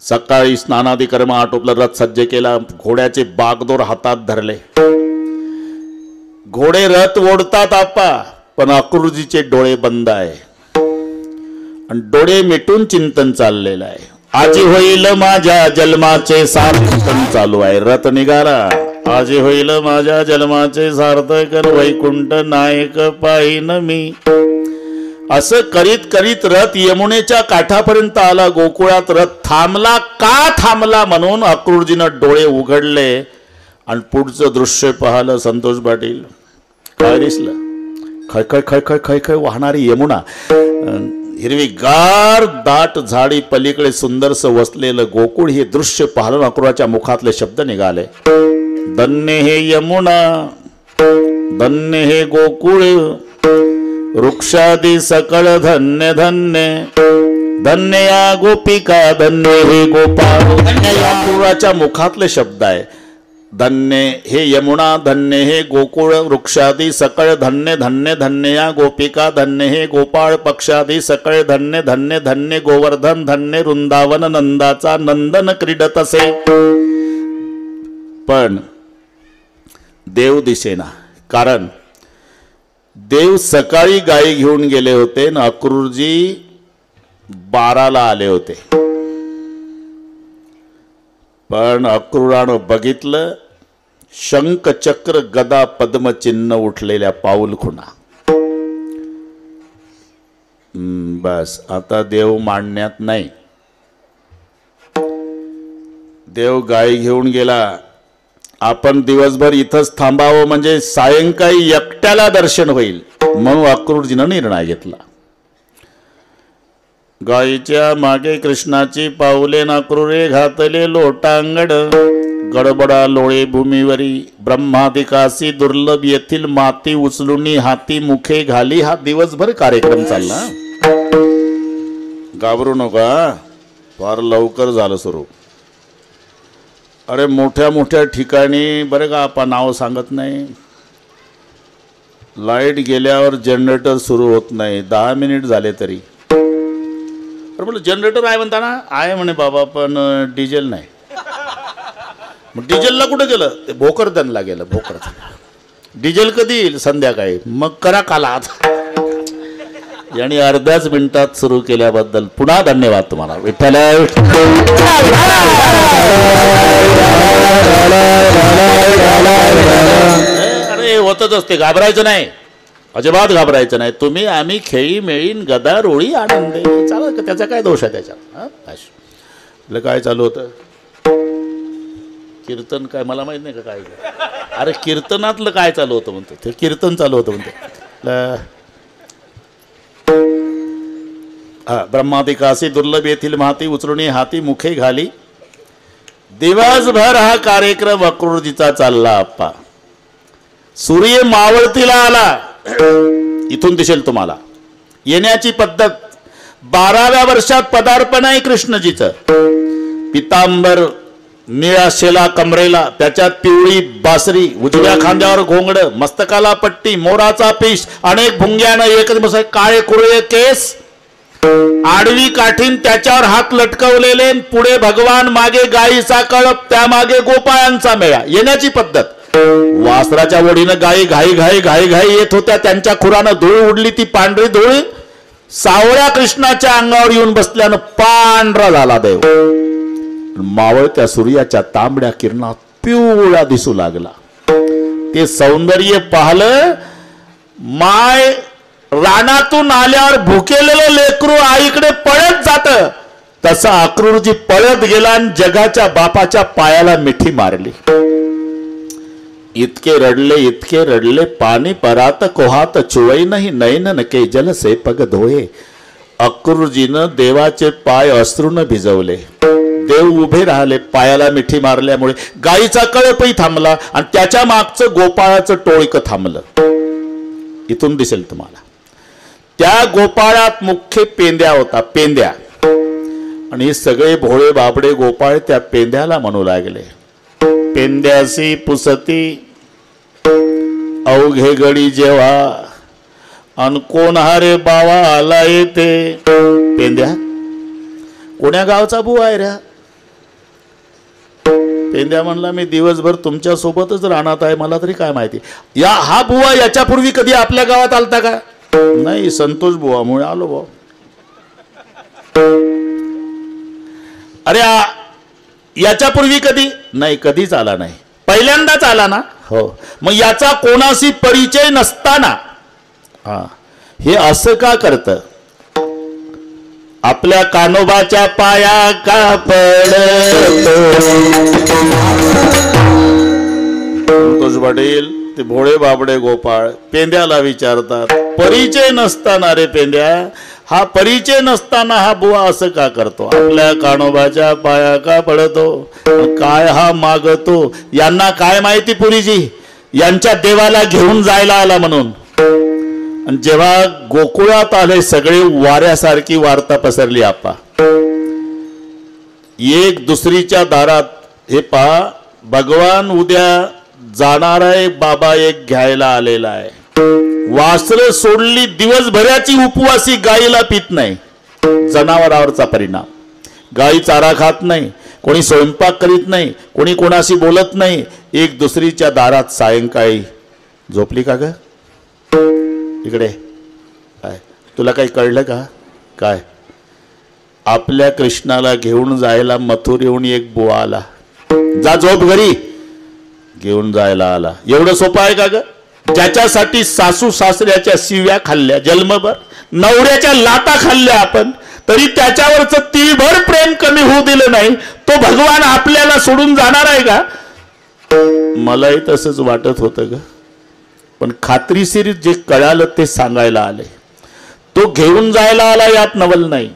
सकाळी स्नानादी कर्म आटोपलं, रथ सज्ज केला, घोड्याचे बागदोर हातात धरले. घोडे रथ ओढतात आपा, पण अक्रूरजीचे डोळे बंद आहे आणि डोळे मिटून चिंतन चाललेलं आहे. आजी होईल माझ्या जन्माचे सार्थक चालू आहे. रथ निघाला, आजी होईल माझ्या जन्माचे सार्थक, वैकुंठ नायक पाहिन मी. असं करीत करीत रथ यमुनेच्या काठापर्यंत आला. गोकुळात रथ थांबला. का थांबला म्हणून अक्रूरजीनं डोळे उघडले आणि पुढचं दृश्य पाहिलं. संतोष पाटील, काय दिसलं? खळखळ खळखळ खळखळ वाहणारी यमुना, हिरवीगार दाट झाडी, पलीकडे सुंदरस वसलेलं गोकुळ. हे दृश्य पाहलं. अक्रूराच्या मुखातले शब्द निघाले, धन्य हे यमुना, धन्य हे गोकुळ, वृक्षादी सकळ धन्य धन्य, धन्य या गोपिका, धन्य हे गोपाळ. अक्रूराच्या मुखातले शब्द आहे. धन्य हे यमुना, धन्य हे गोकुळ, वृक्षादी सकळ धन्य धन्य, धन्य या गोपिका, धन्य हे गोपाळ, पक्षादी सकळ धन्य धन्य, धन्य गोवर्धन, धन्य वृंदावन, नंदाचा नंदन क्रीडत असे. पण देव दिसेना. कारण देव सकाळी गायी घेऊन गेले होते ना अक्रूरजी 12ला आले होते. पण अक्रूरानं बघितलं, शंख चक्र गदा पद्म चिन्ह उठलेल्या पाऊल खुणा. बस आता देव मांडण्यात नाही. देव गाय घेऊन गेला. आपण दिवसभर इथंच थांबावं म्हणजे सायंकाळी एकट्याला दर्शन होईल, म्हणून अक्रूरजीनं निर्णय घेतला. गायीच्या मागे कृष्णाची पाऊले, नाक्रूरे घातले लोटांगड, गडबडा लोळे भूमीवरी, ब्रह्मादिकासी दुर्लभ येथील माती उचलुनी हाती मुखे घाली. हा दिवसभर कार्यक्रम चालला. घाबरू नका, फार लवकर झालं सुरू. अरे मोठ्या मोठ्या ठिकाणी बरं का, आपण नाव सांगत नाही, लाईट गेल्यावर जनरेटर सुरू होत नाही. 10 मिनिट झाले तरी. अरे म्हटलं जनरेटर आहे म्हणता ना? आहे म्हणे बाबा, पण डिझेल नाही. मग डिझेलला कुठं गेलं? ते भोकरदनला गेलं. भोकरदन डिझेल कधी येईल? संध्याकाळी. मग करा काला. यांनी अर्ध्याच मिनिटात सुरू केल्याबद्दल पुन्हा धन्यवाद तुम्हाला. विठ्ठल. अरे होतच असते, घाबरायचं नाही, अजिबात घाबरायचं नाही. तुम्ही आम्ही खेळी मेळीन गदा रोळी आनंद चालत, त्याचा काय दोष आहे त्याच्यात? काय चालू होतं? कीर्तन काय मला माहित नाही का काय? अरे कीर्तनातलं काय चालू होतं म्हणतो ते? कीर्तन चालू होतं म्हणते. हा, ब्रह्मादिकासी दुर्लभ येथील माती उचलुनी हाती मुखे घाली. दिवसभर हा कार्यक्रम अक्रूरजीचा चालला. आप्पा सूर्य मावळतीला आला. इथून दिसेल तुम्हाला येण्याची पद्धत. 12व्या वर्षात पदार्पण आहे कृष्णजीचं. पितांबर निळा शेला कमरेला, त्याच्यात पिवळी बासरी, उजव्या खांद्यावर घोंगड, मस्तकाला पट्टी, मोराचा पीस, अनेक भुंग्यानं एक काळे कुरळे केस, आडवी काठीन त्याच्यावर हात लटकवलेले, पुढे भगवान, मागे गायीचा कळप, त्यामागे गोपाळांचा मेळा. येण्याची पद्धत. वासराच्या वडीनं गायी घाई घाई घाई घाई येत होत्या. त्यांच्या खुरानं धूळ उडली. ती पांढरी धूळ सावळ्या कृष्णाच्या अंगावर येऊन बसल्यानं पांढरा झाला देव. मावळत्या सूर्याच्या तांबड्या किरणात पिवळा दिसू लागला. ते सौंदर्य पाहलं. माय रानातून आल्यावर भुकेलेलं लेकरू आईकडे पळत जात, तसा अक्रूरजी पळत गेला आणि जगाच्या बापाच्या पायाला मिठी मारली. इतके रडले पाणी परात कोहात चुवई नाही, नैनन के जल से पग धोये. अक्रूरजीनं देवाचे पाय अश्रूनं भिजवले. देव उभे राहिले पायाला मिठी मारल्यामुळे. गायीचा कळपही थांबला आणि त्याच्या मागचं गोपाळाचं टोळकं थांबलं. इथून दिसेल तुम्हाला. त्या गोपाळात मुख्य पेंद्या होता. पेंद्या. आणि हे सगळे भोळे बाबडे गोपाळ त्या पेंद्याला म्हणू लागले, पेंद्यासी पुसती अवघे गडी जेव्हा अन कोण हारे बावा आला येते. पेंद्या कोण्या गावचा बुवा आहे ऱ्या? पेंद्या म्हणला मी दिवसभर तुमच्या सोबतच राहणार आहे, मला तरी काय माहिती. हा बुवा याच्यापूर्वी कधी आपल्या गावात आलता का? नाही, संतोष बुवा मुळे आलो बुवा. अरे याच्यापूर्वी कधी? नाही, कधीच आला नाही, पहिल्यांदाच आला ना. हो, मग याचा कोणाशी परिचय नसताना हे असं का करतं? आपल्या कानोबाच्या पाया का पडतो? संतोष पाटील ते भोळे बाबडे गोपाळ पेंद्याला विचारतात, परिचय नसताना रे पेंद्या, हा परिचय नसताना हा बुवा असं का करतो? आपल्या कानोबाच्या पाया का पडतो? काय हा मागतो? यांना काय माहिती पुरीजी, यांच्या देवाला घेऊन जायला आला म्हणून. आणि जेव्हा गोकुळात आले सगळे वाऱ्यासारखी वार्ता पसरली. आपा एक दुसरीच्या दारात, हे पहा भगवान उद्या जाणार आहे, बाबा एक घ्यायला आलेला आहे. वासरं सोडली, दिवसभराची उपवासी, गाईला पित नाही. जनावरावरचा परिणाम. गाई चारा खात नाही, कोणी स्वयंपाक करीत नाही, कोणी कोणाशी बोलत नाही. एक दुसरीच्या दारात सायंकाळी झोपली का ग? इकडे काय तुला काही कळलं का? काय आपल्या कृष्णाला घेऊन जायला मथुरेहून एक बुवा आला. जा झोप घरी, घेऊन जायला आला. एवढं सोपं आहे का ग? ज्याच्यासाठी सासू सासऱ्याच्या शिव्या खाल्ल्या, जन्मभर नवऱ्याच्या लाता खाल्ल्या आपण, तरी त्याच्यावरच तीभर प्रेम कमी होऊ दिलं नाही, तो भगवान आपल्याला सोडून जाणार आहे का? मलाही तसंच वाटत होतं ग, पण खात्रीशीर जे कळालं ते सांगायला आले. तो घेऊन जायला आला यात नवल नाही.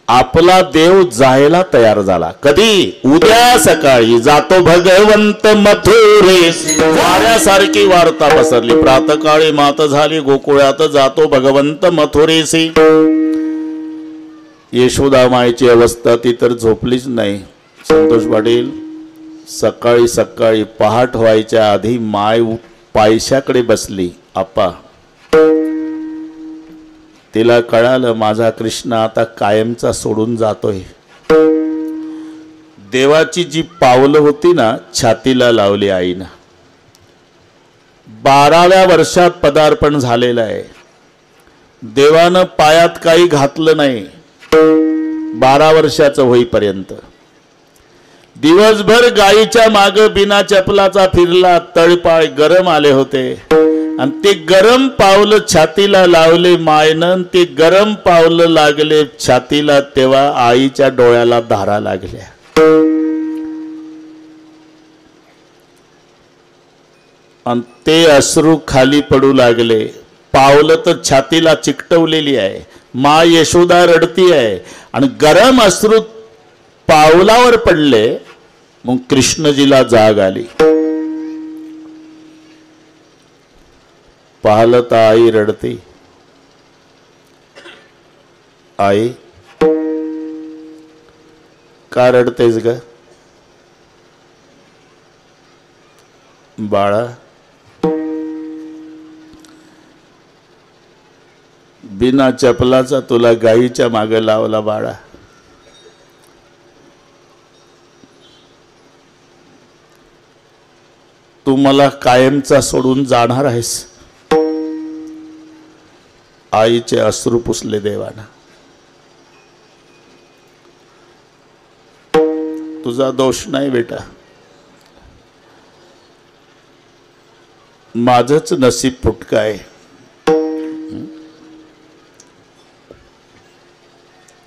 आपला देव जायला तयार झाला. कधी? उद्या सकाळी जातो भगवंत मथुरेस. वाऱ्यासारखी वार्ता पसरली. प्रातकाळी मात झाली गोकुळात, जातो भगवंत मथुरेसी. यशोदा मायची अवस्था ती तर झोपलीच नाही. संतोष पाटील सकाळी सकाळी पहाट व्हायच्या आधी माय पायशाकडे बसली. आपा तिला कळालं माझा कृष्ण आता कायमचा सोडून जातोय. देवाची जी पावलं होती ना छातीला लावली आईनं. 12व्या वर्षात पदार्पण झालेलं आहे. देवानं पायात काही घातलं नाही 12 वर्षाचं होईपर्यंत. दिवसभर गाईच्या माग बिना चपलाचा फिरला. तळपाय गरम आले होते आणि ते गरम पावलं छातीला लावले मायनं. ते गरम पावलं लागले छातीला तेव्हा आईच्या डोळ्याला धारा लागल्या. आणि ते अश्रू खाली पडू लागले. पावलं तर छातीला चिकटवलेली आहे. मा यशोदा रडती आहे आणि गरम अश्रू पावलावर पडले. मग कृष्णजीला जाग आली. पाहिलं तर आई रडते. आई का रडतेस ग? बाळा बिना चपलाचा तुला गाईच्या मागे लावला बाळा. तू मला कायमचा सोडून जाणार आहेस. आईचे अश्रू पुसले देवाना. तुझा दोष नाही बेटा, माझंच नसीब फुटका आहे.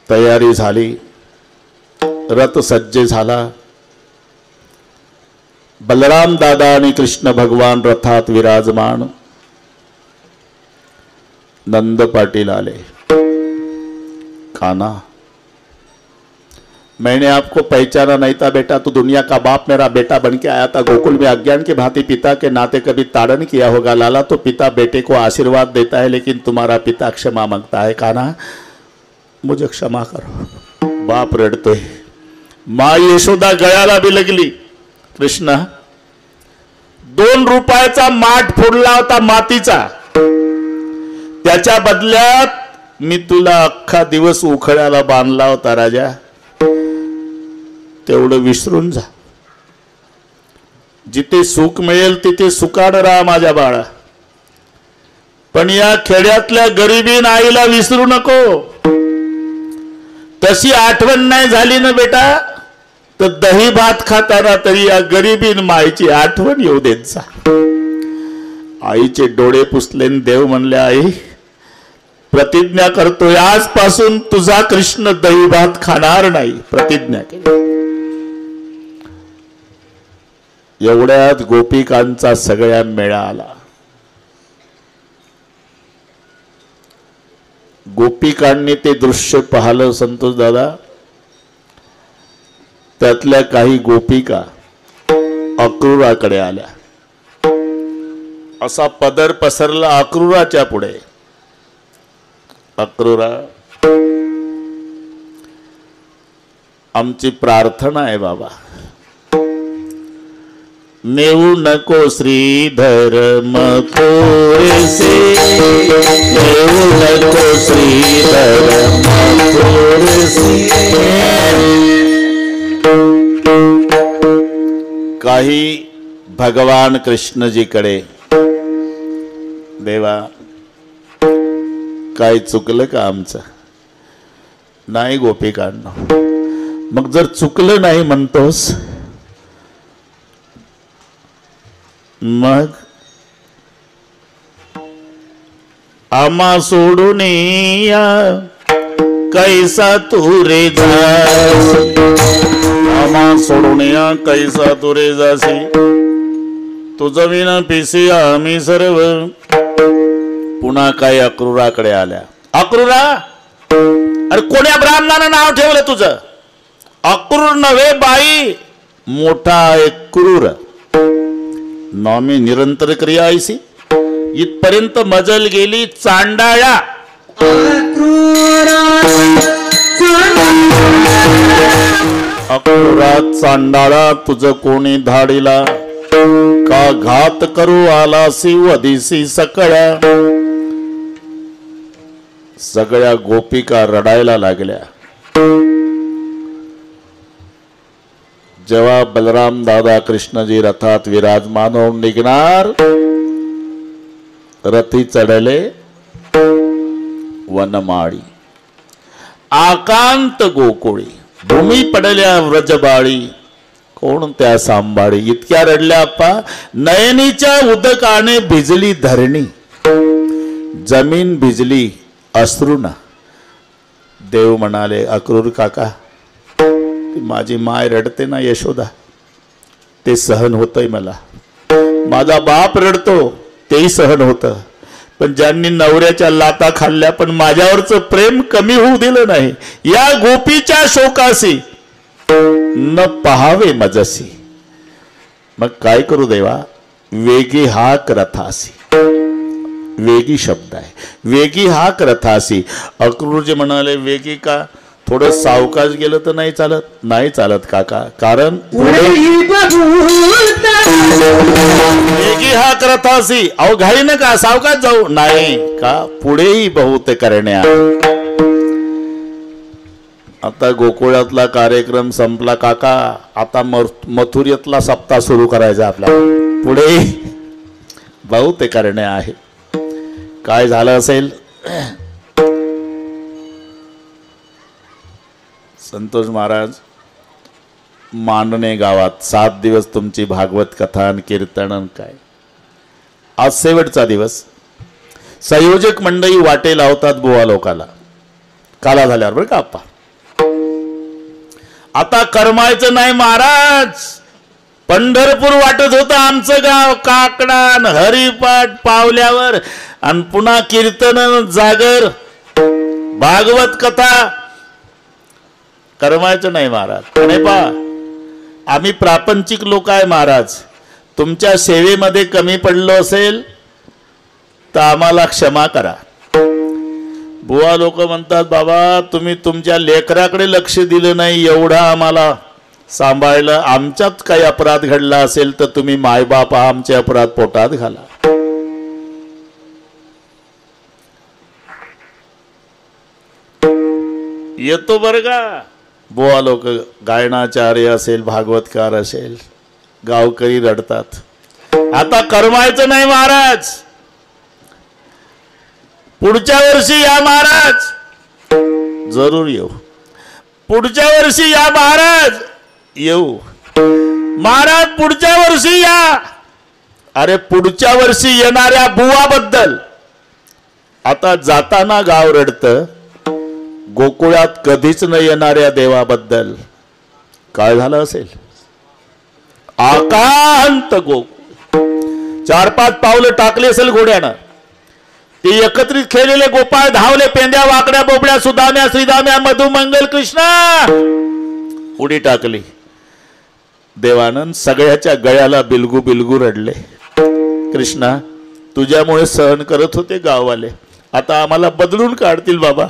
तयारी झाली, रथ सज्ज झाला. बलराम दादा आणि कृष्ण भगवान रथात विराजमान. नंद पाटिल आले. कान्हा मैंने आपको पहचाना नहीं था बेटा, तो दुनिया का बाप मेरा बेटा बन के आया था। गोकुल में अज्ञान के भांति पिता के नाते कभी ताड़न किया होगा लाला, तो पिता बेटे को आशीर्वाद देता है, लेकिन तुम्हारा पिता क्षमा मांगता है। कान्हा मुझे क्षमा करो। बाप रडतोय, माँ यशोदा गळ्याला बिलगली। कृष्णा 2 रुपयाचा माठ फोडला होता मातीचा, त्याच्या बदल्यात मी तुला अख्खा दिवस उखळ्याला बांधला होता राजा, तेवढं विसरून जा. जिथे सुख मिळेल तिथे सुखानं राहा माझ्या बाळा, पण या खेड्यातल्या गरिबीन आईला विसरू नको. तशी आठवण नाही झाली ना बेटा तर दही भात खाताना तरी या गरिबीन माईची आठवण येऊ देत जा. आईचे डोळे पुसले देव म्हणले, आई प्रतिज्ञा करतोय आजपासून तुझा कृष्ण दही भात खाणार नाही, प्रतिज्ञा केली. एवढ्यात गोपिकांचा सगळ्या मेळा आला. गोपिकांनी ते दृश्य पाहिलं संतोष दादा. त्यातल्या काही गोपिका अक्रूराकडे आल्या. असा पदर पसरला अक्रूराच्या पुढे. अक्रूरा, आमची प्रार्थना आहे बाबा, नेऊ नको श्रीधर मथुरेसे, नेऊ नको श्रीधर मथुरेसे. काही भगवान कृष्णजीकडे, देवा काय चुकलं का आमचं? नाही गोपिकांनो. मग जर चुकलं नाही म्हणतोस मग आम्हा सोडून या कैसा तू रे जासी, आम्हा सोडून या कैसा तू रे जासी, तुझं विना पिसी आम्ही सर्व. पुन्हा काही अक्रूराकडे आल्या. अक्रूरा, अरे कोण्या ब्राह्मणानं नाव ठेवलं तुझं? अक्रूर नव्हे बाई, मोठा एक क्रूर. नॉमी निरंतर क्रिया ऐसी इथपर्यंत मजल गेली. चांडाळा, अक्रूरा चांडाळा, तुझं कोणी धाडीला का घात करू आलासी वदिसी सकळ्या. सगळ्या गोपिका रडायला लागल्या. जेव्हा बलराम दादा कृष्णजी रथात विराजमान होऊन निघणार, रथी चढले वनमाळी. आकांत गोकुळी भूमी पडल्या व्रजबाळी, कोण त्या सांभाळी. इतक्या रडल्या अप्पा, नयनीच्या उदकाने भिजली धरणी, जमीन भिजली अश्रूना. देव म्हणाले, अक्रूर काका, माझी माय रडते ना यशोदा, ते सहन होतंय मला. माझा बाप रडतो तेही सहन होतं, पण ज्यांनी नवऱ्याच्या लाता खाल्ल्या पण माझ्यावरचं प्रेम कमी होऊ दिलं नाही, या गोपीच्या शोकासी न पहावे मजसी. मग काय करू देवा? वेगी हाक रथासी. वेगी शब्द आहे, वेगी हाक रथासी. अक्रूरजी म्हणाले, वेगी का? थोडं सावकाश गेलं तर नाही चालत? नाही चालत काका, कारण वेगी हाक रथासी. अहो घाई नका, सावकाश जाऊ. नाही का? पुढेही बहुत करण्या. आता गोकुळातला कार्यक्रम संपला काका, आता मथुरेतला सप्ताह सुरू करायचा आपला. पुढे बहुत करणे आहे. काय झालं असेल? संतोष महाराज मांडणे गावात 7 दिवस तुमची भागवत कथा आणि कीर्तन. काय आज शेवटचा दिवस. संयोजक मंडळी वाटे लावतात बुवा लोकाला काला झाल्यावर, बरं का आप्पा. आता करमायचं नाही महाराज. पंढरपूर वाटत होतं आमचं गाव. काकडान हरिपाठ पावल्यावर आणि पुन्हा कीर्तन, जागर, भागवत कथा. करमायचं नाही महाराज. पण पा, आम्ही प्रापंचिक लोक आहे महाराज. तुमच्या सेवेमध्ये कमी पडलो असेल तर आम्हाला क्षमा करा. बुवा लोक म्हणतात, बाबा तुम्ही तुमच्या लेकराकडे लक्ष दिलं नाही, एवढा आम्हाला सांभाळलं. आमच्यात काही अपराध घडला असेल तर तुम्ही मायबाप आमचे अपराध पोटात घाला. येतो बरं का. बोवा लोक गायनाचार्य असेल, भागवतकार असेल, गावकरी रडतात. आता करमायचं नाही महाराज, पुढच्या वर्षी या महाराज. जरूर येऊ. पुढच्या वर्षी या महाराज. येऊ महाराज, पुढच्या वर्षी या. अरे पुढच्या वर्षी येणाऱ्या बुवाबद्दल आता जाताना गाव रडतं. गोकुळात कधीच न येणाऱ्या देवाबद्दल काय झालं असेल. आकांत गोकुळ 4-5 पावलं टाकले असेल घोड्यानं. ते एकत्रित खेळलेले गोपाळ धावले. पेंद्या, वाकड्या, बोबड्या, सुदाम्या, श्रीदाम्या, मधु, मंगल, कृष्णा उडी टाकली. देवानंद सगळ्याच्या गळ्याला बिलगू बिलगू रडले. कृष्णा, तुझ्यामुळे सहन करत होते गाववाले, आता आम्हाला बदलून काढतील बाबा.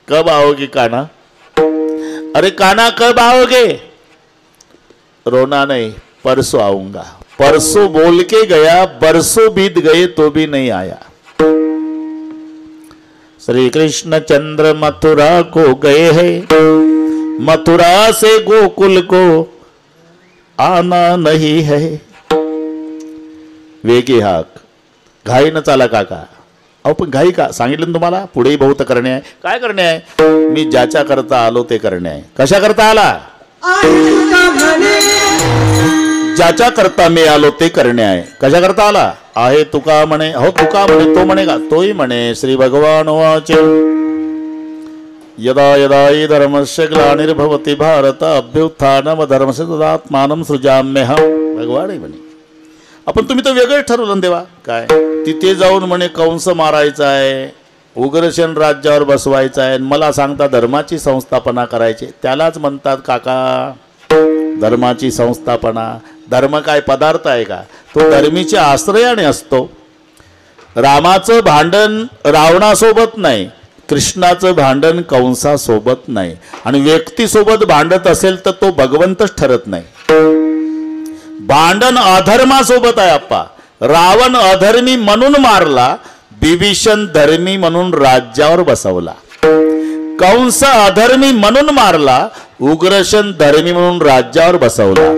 कब आओगे काना. अरे काना कब आओगे. रोना नहीं, परसों आऊंगा. परसों बोल के गया, बरसों बीत गए तो भी नहीं आया. श्री कृष्ण चंद्र मथुरा को गए हैं, मथुरा से गोकुल को आना नहीं है. वेगी हाक. घाई न चाला काका. अहो पण घाई का. सांगितलं ना तुम्हाला, पुढेही बहुत करणे आहे. काय करणे आहे. मी ज्याच्या करता आलो ते करणे आहे. कशा करता आला. ज्याच्या करता मी आलो ते करणे आहे. कशा करता आला. आहे तुका म्हणे. हो तुका म्हणे, तो म्हणे का. तोही म्हणे. श्री भगवान वाच यदा यदा हि धर्मस्य ग्लानिर्भवति भारत अभ्युत्थानम धर्मस्य तदात्मानं सृजाम्यहम्. भगवान म्हणे. आपण तुम्ही तर वेगळं ठरवलं देवा. काय तिथे जाऊन म्हणे कंस मारायचा आहे, उग्रसेन राज्यावर बसवायचा आहे, मला सांगता धर्माची संस्थापना करायची. त्यालाच म्हणतात काका धर्माची संस्थापना. धर्म काय पदार्थ आहे का. तो धर्मीच्या आश्रयाने असतो. रामाचं भांडण रावणासोबत नाही, कृष्णाचं भांडण कंसासोबत नाही. आणि व्यक्तीसोबत भांडत असेल तर तो भगवंतच ठरत नाही. भांडण अधर्मासोबत आहे आप्पा. रावण अधर्मी म्हणून मारला, विभीषण धर्मी म्हणून राज्यावर बसवला. कंस अधर्मी म्हणून मारला, उग्रसेन धर्मी म्हणून राज्यावर बसवला.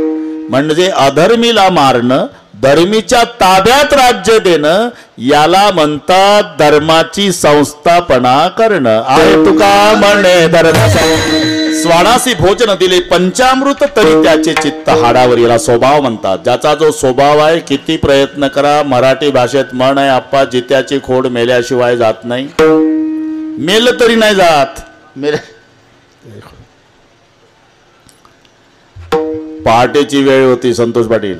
म्हणजे अधर्मीला मारणं, धर्मीच्या ताब्यात राज्य देणं, याला म्हणतात धर्माची संस्थापना करणं. आहे तुका म्हणे धर्म. स्वानासी भोजन दिले पंचामृत तरी त्याचे चित्त हाडावर. याला स्वभाव म्हणतात. ज्याचा जो स्वभाव आहे, किती प्रयत्न करा. मराठी भाषेत म्हण आहे आप्पा, जित्याची खोड मेल्याशिवाय जात नाही. मेल तरी नाही जात. पहाटेची वेळ होती. संतोष पाटील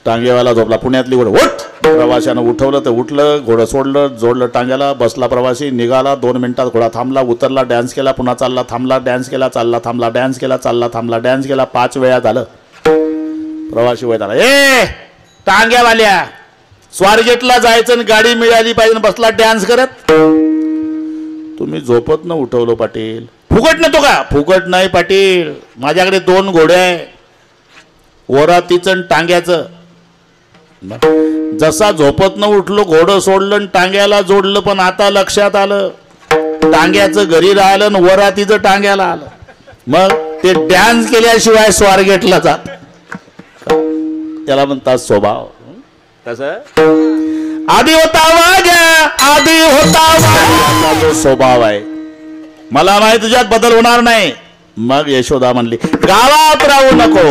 टांगेवाला झोपला. पुण्यातली घोडं उठ. प्रवाशानं उठवलं तर उठलं. घोडं सोडलं, जोडलं टांग्याला. बसला प्रवासी. निघाला. 2 मिनिटात घोडा थांबला. उतरला. डॅन्स केला. पुन्हा चालला. थांबला. डॅन्स केला. चालला. थांबला. डॅन्स केला. चालला. थांबला. डॅन्स केला. 5 वेळा झालं. प्रवासी वैत आला. ए टांग्यावाल्या, स्वारगेटला जायचं, गाडी मिळाली पाहिजे, बसला डॅन्स करत. तुम्ही झोपत न उठवलं पाटील. फुकट नव्हतो का. फुकट नाही पाटील. माझ्याकडे 2 घोडे आहे, वरातीचं टांग्याचं. जसा झोपत न उठलो, घोडं सोडलं, टांग्याला जोडलं. पण आता लक्षात आलं, टांग्याचं घरी राहिलं आणि वरातीचं टांग्याला आलं. मग ते डॅन्स केल्याशिवाय स्वारगेटला जात. त्याला म्हणतात स्वभाव. कसं आधी होता वाग्या, आधी होता वाग्या. जो स्वभाव आहे, मला माहिती तुझ्यात बदल होणार नाही. मग यशोदा म्हणली, गावात राहू नको.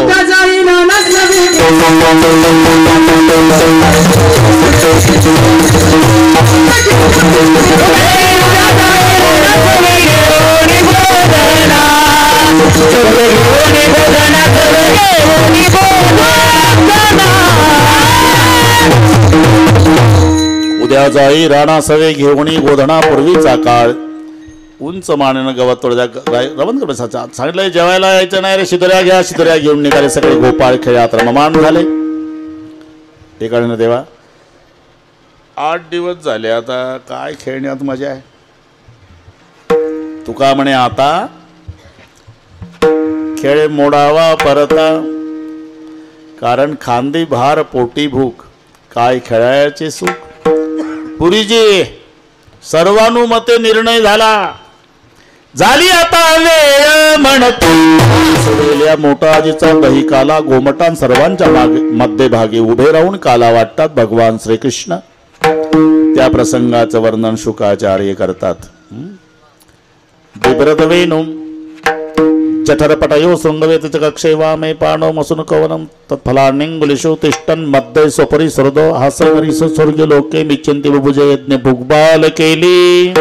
उद्या जाई राणा सवे घेऊनी गोधणा पूर्वीचा काळ. उंच मानेनं गवत तोडल्या रवंत सांगितलं, जेवायला यायचं नाही रे, शिदोऱ्या घ्या. शिदोऱ्या घेऊन निघाले सगळे. गोपाळ खेळात रममान झाले. ते कळलं देवा. 8 दिवस झाले, आता काय खेळण्यात मजा आहे. तुका म्हणे आता खेळ मोडावा परता, कारण खांदी भार पोटी भूक, काय खेळायचे सुख. पुरीजी सर्वानुमते निर्णय झाला, झाली आता वेळ म्हणतो. सोडलेल्या मोठाजीचा दहीकाला गोमटान सर्वांच्या मध्यभागी उभे राहून काला वाटतात भगवान श्रीकृष्ण. त्या प्रसंगाचं वर्णन शुकाचार्य करतात. बिभ्रत वेणू जठरपटयो शृंगवेत कक्षे वामे पाणो मसून कवनम तत्फलानिंगुलिषु तिष्ठन् मध्ये स्वपरी सरदो हासवरीस स्वर्ग लोके मिच्छन्ति बुभुज यज्ञ भुग्बाल केली.